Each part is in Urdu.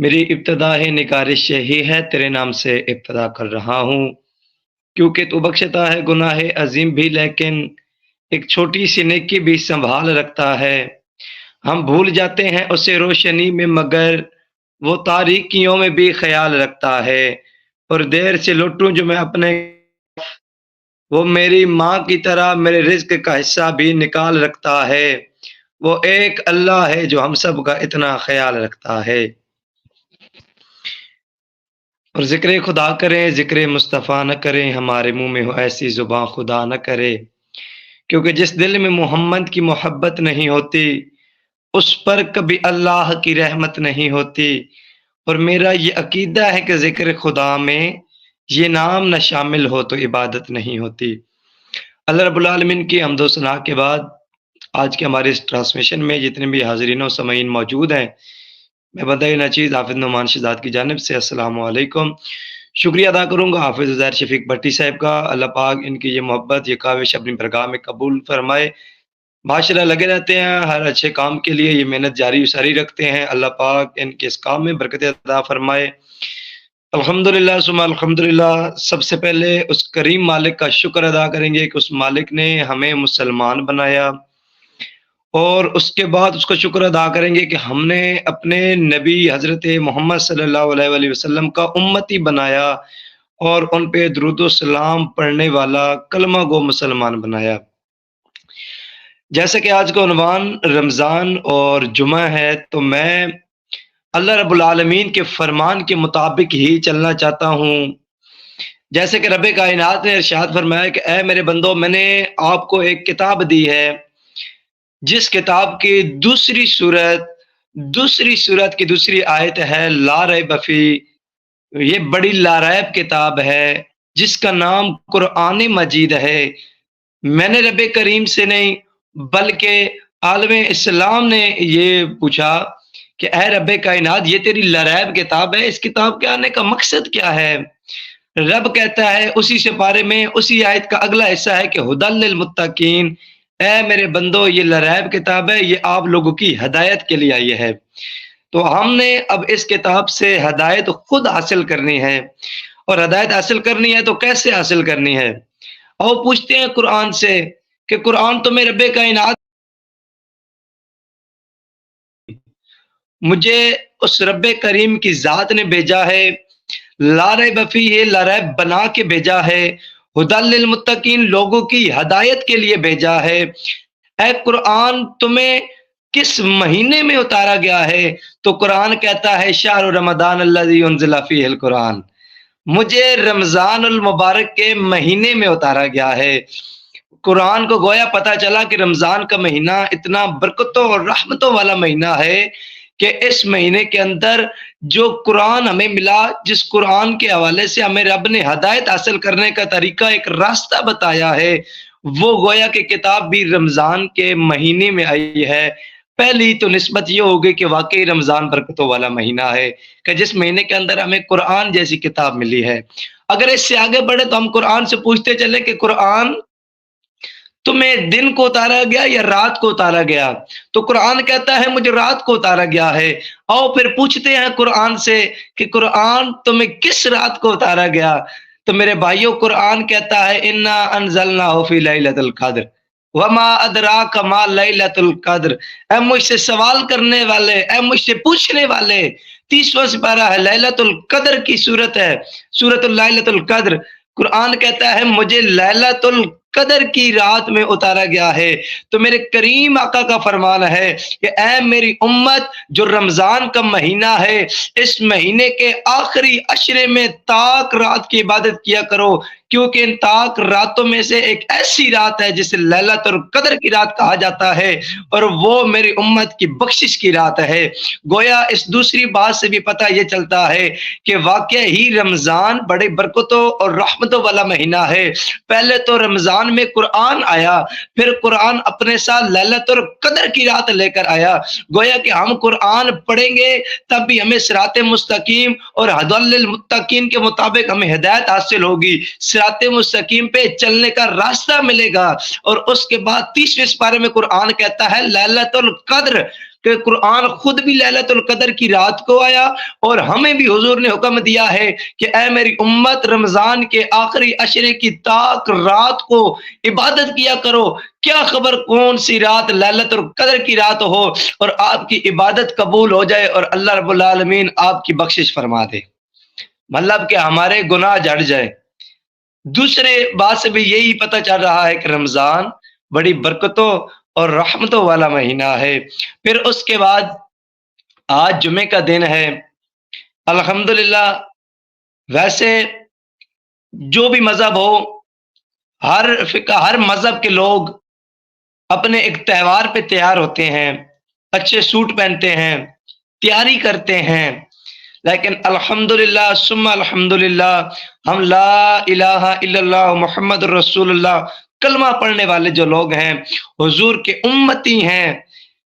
میری ابتدا ہے نکارش یہی ہے، تیرے نام سے ابتدا کر رہا ہوں، کیونکہ تو بخشتا ہے گناہ عظیم بھی، لیکن ایک چھوٹی سی نیکی بھی سنبھال رکھتا ہے۔ ہم بھول جاتے ہیں اسے روشنی میں، مگر وہ تاریکیوں میں بھی خیال رکھتا ہے۔ اور دیر سے لوٹوں جو میں اپنے، وہ میری ماں کی طرح میرے رزق کا حصہ بھی نکال رکھتا ہے۔ وہ ایک اللہ ہے جو ہم سب کا اتنا خیال رکھتا ہے۔ اور ذکر خدا کریں، ذکر مصطفیٰ نہ کریں، ہمارے منہ میں ہو ایسی زباں خدا نہ کرے، کیونکہ جس دل میں محمد کی محبت نہیں ہوتی اس پر کبھی اللہ کی رحمت نہیں ہوتی۔ اور میرا یہ عقیدہ ہے کہ ذکر خدا میں یہ نام نہ شامل ہو تو عبادت نہیں ہوتی۔ اللہ رب العالمین کی حمد و ثنا کے بعد آج کے ہمارے اس ٹرانسمیشن میں جتنے بھی حاضرین و سامعین موجود ہیں، میں بندہ نچیز حافظ نعمان شہزاد کی جانب سے السلام علیکم شکریہ ادا کروں گا حافظ زہر شفیق بھٹی صاحب کا۔ اللہ پاک ان کی یہ محبت، یہ کاوش اپنی برگاہ میں قبول فرمائے۔ ماشاءاللہ لگے رہتے ہیں ہر اچھے کام کے لیے، یہ محنت جاری و ساری رکھتے ہیں۔ اللہ پاک ان کے اس کام میں برکت عطا فرمائے۔ الحمدللہ ثم الحمدللہ، سب سے پہلے اس کریم مالک کا شکر ادا کریں گے کہ اس مالک نے ہمیں مسلمان بنایا، اور اس کے بعد اس کا شکر ادا کریں گے کہ ہم نے اپنے نبی حضرت محمد صلی اللہ علیہ وآلہ وسلم کا امتی بنایا اور ان پہ درود و سلام پڑھنے والا کلمہ گو مسلمان بنایا۔ جیسے کہ آج کا عنوان رمضان اور جمعہ ہے، تو میں اللہ رب العالمین کے فرمان کے مطابق ہی چلنا چاہتا ہوں۔ جیسے کہ رب کائنات نے ارشاد فرمایا کہ اے میرے بندو، میں نے آپ کو ایک کتاب دی ہے، جس کتاب کی دوسری سورت کی دوسری آیت ہے لا ریب فی، یہ بڑی لاریب کتاب ہے جس کا نام قرآن مجید ہے۔ میں نے رب کریم سے نہیں بلکہ عالم اسلام نے یہ پوچھا کہ اے رب کائنات، یہ تیری لاریب کتاب ہے، اس کتاب کے آنے کا مقصد کیا ہے؟ رب کہتا ہے اسی سے پارے میں، اسی آیت کا اگلا حصہ ہے کہ ہدی للمتقین، اے میرے بندو یہ لاریب کتاب ہے، یہ آپ لوگوں کی ہدایت کے لیے آئی ہے۔ تو ہم نے اب اس کتاب سے ہدایت خود حاصل کرنی ہے، اور ہدایت حاصل کرنی ہے تو کیسے حاصل کرنی ہے؟ اور پوچھتے ہیں قرآن سے کہ قرآن تو میرے رب کائنات، مجھے اس رب کریم کی ذات نے بھیجا ہے، لا ریب فیہ، لا ریب بنا کے بھیجا ہے، ہدی للمتقین، لوگوں کی ہدایت کے لیے بھیجا ہے۔ اے قرآن تمہیں کس مہینے میں اتارا گیا ہے؟ تو قرآن کہتا ہے شہر رمضان الذی انزل فیہ القرآن، مجھے رمضان المبارک کے مہینے میں اتارا گیا ہے۔ قرآن کو گویا پتہ چلا کہ رمضان کا مہینہ اتنا برکتوں اور رحمتوں والا مہینہ ہے کہ اس مہینے کے اندر جو قرآن ہمیں ملا، جس قرآن کے حوالے سے ہمیں رب نے ہدایت حاصل کرنے کا طریقہ، ایک راستہ بتایا ہے، وہ گویا کہ کتاب بھی رمضان کے مہینے میں آئی ہے۔ پہلی تو نسبت یہ ہوگی کہ واقعی رمضان برکتوں والا مہینہ ہے کہ جس مہینے کے اندر ہمیں قرآن جیسی کتاب ملی ہے۔ اگر اس سے آگے بڑھے تو ہم قرآن سے پوچھتے چلے کہ قرآن تمہیں دن کو اتارا گیا یا رات کو اتارا گیا؟ تو قرآن کہتا ہے مجھے رات کو اتارا گیا ہے۔ اور پھر پوچھتے ہیں قرآن سے کہ قرآن تمہیں کس رات کو اتارا گیا؟ تو میرے بھائیوں، قرآن کہتا ہے انا انزلناہ فی لیلۃ القدر وما ادراک ما لیلۃ القدر۔ اے مجھ سے سوال کرنے والے، اے مجھ سے پوچھنے والے، 30واں سپارہ ہے، لیلۃ القدر کی سورت ہے، سورۃ لیلۃ القدر۔ قرآن کہتا ہے مجھے لیلۃ القدر کی رات میں اتارا گیا ہے۔ تو میرے کریم آقا کا فرمان ہے کہ اے میری امت، جو رمضان کا مہینہ ہے، اس مہینے کے آخری عشرے میں تاک رات کی عبادت کیا کرو، کیونکہ ان تاک راتوں میں سے ایک ایسی رات ہے جسے لیلۃ القدر کی رات کہا جاتا ہے، اور وہ میری امت کی بخشش کی رات ہے۔ گویا اس دوسری بات سے بھی پتہ یہ چلتا ہے کہ واقع ہی رمضان بڑے برکتوں اور رحمتوں والا مہینہ ہے۔ پہلے تو رمضان میں قرآن آیا، پھر قرآن اپنے ساتھ لیلۃ القدر کی رات لے کر آیا۔ گویا کہ ہم قرآن پڑھیں گے تب بھی ہمیں صراط مستقیم اور ہدی للمتقین کے مطابق ہمیں ہدایت حاصل ہوگی، صراط مستقیم پہ چلنے کا راستہ ملے گا۔ اور اس کے بعد 30ویں سپارے میں قرآن کہتا ہے لیلۃ القدر، کہ قرآن خود بھی لیلۃ القدر کی رات کو آیا، اور ہمیں بھی حضور نے حکم دیا ہے کہ اے میری امت رمضان کے آخری عشرے کی طاق رات کو عبادت کیا کرو۔ کیا خبر کون سی رات لیلۃ القدر کی رات ہو اور آپ کی عبادت قبول ہو جائے اور اللہ رب العالمین آپ کی بخشش فرما دے، مطلب کہ ہمارے گناہ جھڑ جائے۔ دوسرے بات سے بھی یہی پتہ چل رہا ہے کہ رمضان بڑی برکتوں اور رحمتوں والا مہینہ ہے۔ پھر اس کے بعد آج جمعے کا دن ہے، الحمدللہ۔ ویسے جو بھی مذہب ہو، ہر فقہ، ہر مذہب کے لوگ اپنے ایک تہوار پہ تیار ہوتے ہیں، اچھے سوٹ پہنتے ہیں، تیاری کرتے ہیں، لیکن الحمدللہ ثم الحمدللہ ہم لا الہ الا اللہ محمد رسول اللہ کلمہ پڑھنے والے جو لوگ ہیں، حضور کے امتی ہیں،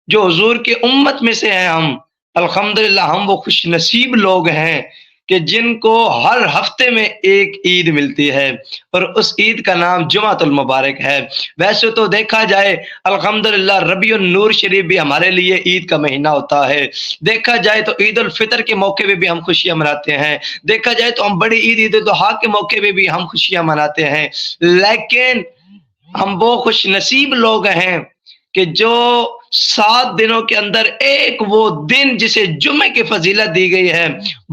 جو حضور کے امت میں سے ہیں ہم، الحمدللہ ہم وہ خوش نصیب لوگ ہیں کہ جن کو ہر ہفتے میں ایک عید ملتی ہے، اور اس عید کا نام جمعۃ المبارک ہے۔ ویسے تو دیکھا جائے الحمدللہ ربیع النور شریف بھی ہمارے لیے عید کا مہینہ ہوتا ہے، دیکھا جائے تو عید الفطر کے موقع پہ بھی ہم خوشیاں مناتے ہیں، دیکھا جائے تو ہم بڑی عید عید الاضحیٰ کے موقع پہ بھی ہم خوشیاں مناتے ہیں، لیکن ہم وہ خوش نصیب لوگ ہیں کہ جو 7 دنوں کے اندر ایک وہ دن جسے جمعے کی فضیلت دی گئی ہے،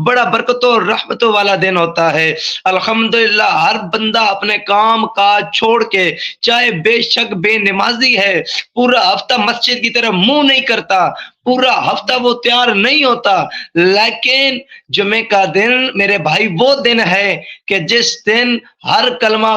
بڑا برکتوں اور رحمتوں والا دن ہوتا ہے۔ الحمدللہ ہر بندہ اپنے کام کاج چھوڑ کے، چاہے بے شک بے نمازی ہے، پورا ہفتہ مسجد کی طرف منہ نہیں کرتا، پورا ہفتہ وہ تیار نہیں ہوتا، لیکن جمعے کا دن میرے بھائی وہ دن ہے کہ جس دن ہر کلمہ